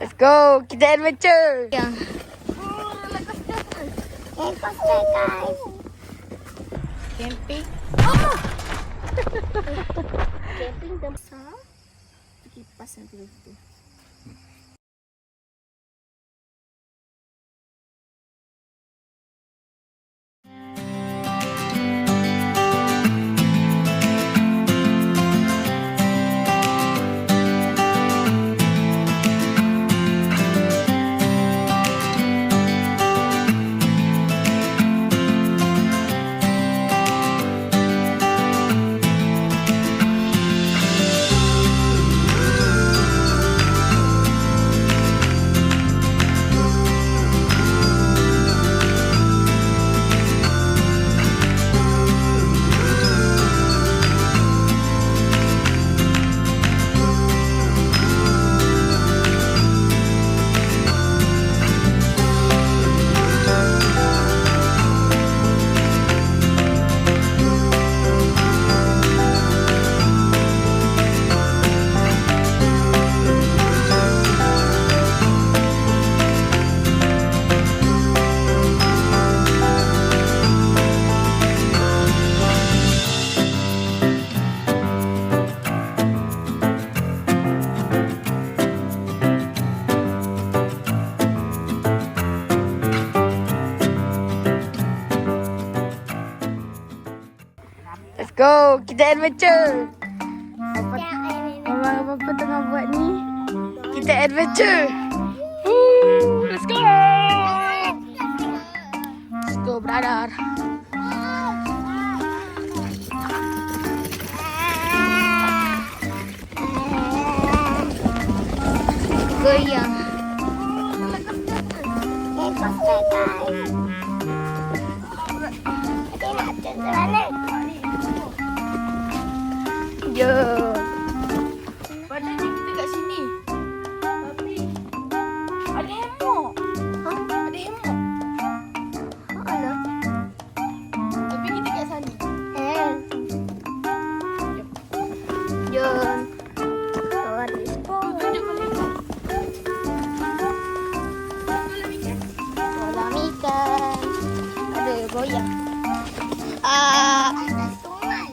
Let's go. Kita adventure. Ya. Guys. Camping. Camping dah besar. Pergi pasang dulu tu. Let's go. Kita adventure. Apa tengah buat ni? Kita adventure. Woo, let's go. Let's go, brother. Goyang. Ya. Padahal kita kat sini. Tapi ada hemok. Hah? Ada hemok. Alah. Tapi kita kat sana. Jom. Kawan respon. Kolam ikan. Ada goyang. Ada sungai.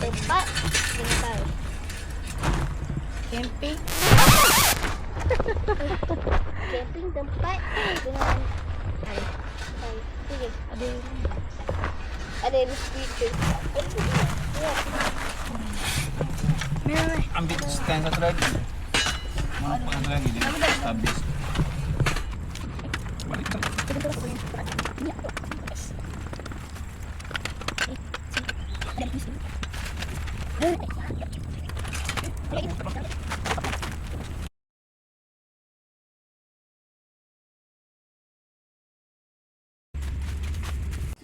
Tempat tinggal. Camping. Camping tempat dengan ada speaker. Ambil stand satu lagi. Mampu satu lagi dia habis. Balik tak?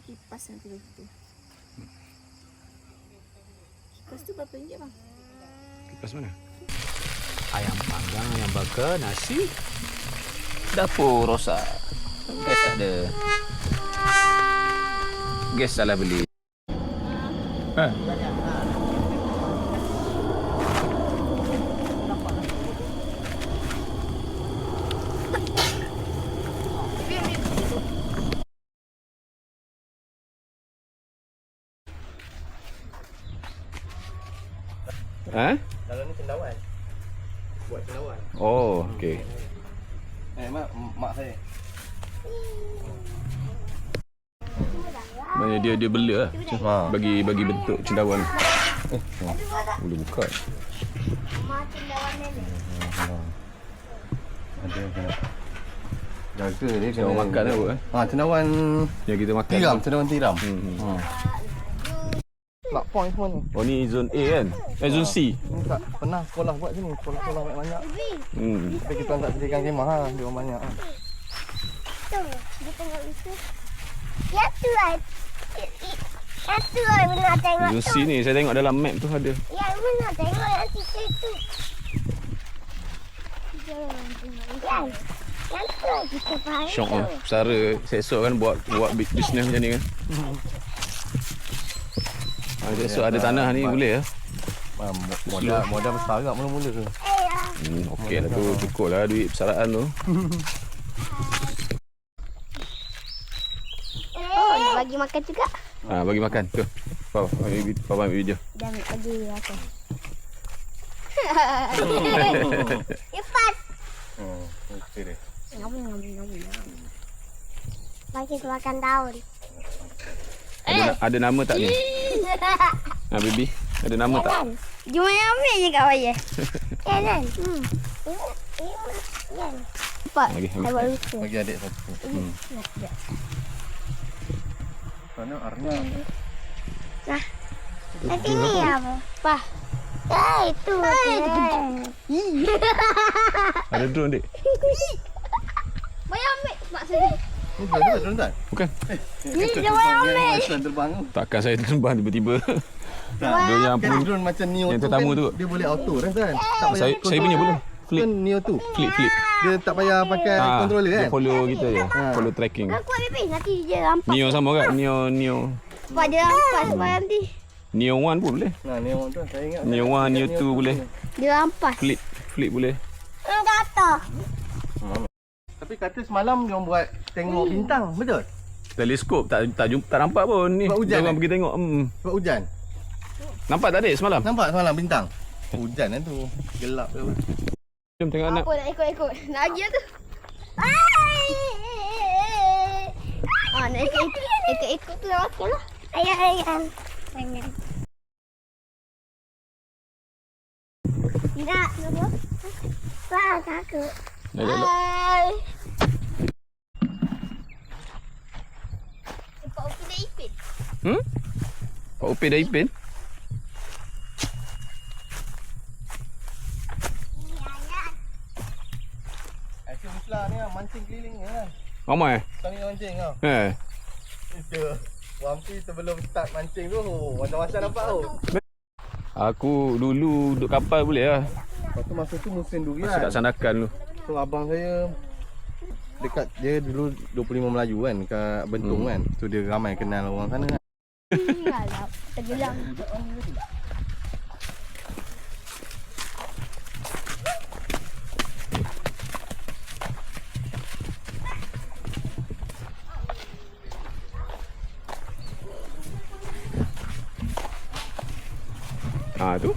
Kipas nanti tu. Kipas tu berapa ringgit bang? Kipas mana? Ayam panggang, ayam bakar, nasi. Dapur rosak. Gas tak ada. Gas salah beli. Ha? Ha? Dalam ni cendawan. Buat cendawan. Oh, okey. Mak saya. Maksudnya dia bela lah. Bagi bentuk cendawan. Boleh buka. Mak cendawan nenek. Ada kena jaga dia Cendawan makan apa cendawan yang kita makan. cendawan tiram. Plug point semua ni. Oh, ni zone A kan? Zone C. Ni tak pernah sekolah buat sini. Sekolah banyak. Tapi kita orang tak sediakan kemah lah. Dia orang banyak. Tu, dia tengok itu. Yang tu lah. Yang tu lah benar tengok Zone tu. C ni saya tengok dalam map tu ada. Yang benar tengok yang situ tu. Yang tu lah kita faham. Syok lah. Pesara esok kan buat bisnes macam ni kan. Esok ada tanah ni boleh lah. Modal besar juga mula-mula tu. Okey lah tu. Cukup lah duit persaraan tu. Oh, nak bagi makan juga. Bagi makan. Tu. Papa ambil video. Dan bagi apa? Cepat. Okey dia. Ngam. Bagi makan daun. Ada nama tak ni? Baby. Ada nama tak? Jom ambil je kat bawah. Kan? Cepat. Bagi. Saya buat lucu. Bagi adik satu. Mana Arna? Nah. Nanti ni apa? Pah. Itu. Ada drone dik? Bayar ambil mak saya. Ni drone tak? Bukan. Ni dia bayar ambil. Drone terbang tu. Takkan saya terbang tiba-tiba. Dia yang Kan drone macam Neo yang tu tetamu kan, tu. dia boleh auto kan? Tak payah Saya punya boleh. Flip. Kan Neo tu. Flip. Dia tak payah pakai controller kan? Dia follow kita je. Follow tracking. Aku buat baby. Nanti dia rampas. Neo sama kan? Neo. Sebab dia rampas sebab nanti. Neo 1 pun boleh. Nah, Neo tu saya ingat. Neo 1, Neo 2 boleh. Dia rampas. Flip boleh. Kata. Tapi kata semalam dia orang buat tengok bintang, betul? Teleskop tak nampak pun ni. Sebab hujan, Dia orang pergi tengok. Sebab hujan. Nampak tak adik semalam? Nampak semalam bintang? Hujan kan tu. Gelap ke apa. Jom tengok anak. Apa nak ikut. Nak pergi tu. Nak ikut tu dah okey lah. Ayah. Tidak. Wah, takut. Dah. Pak Upi dah ipin. Pak Upi dah ipin? Asyik Muslah ni lah, mancing keliling ni kan. Ramai Tadi mancing kau. Itu. Wampi sebelum start mancing tu, macam-macam nampak tu. Aku dulu duduk kapal boleh lah. Lepas tu masa tu musim durian. Masa kat Sandakan tu. So abang saya dekat dia dulu 25 Melayu kan kat Bentong kan. So dia ramai kenal orang sana kan. Alah, tergelam. Tu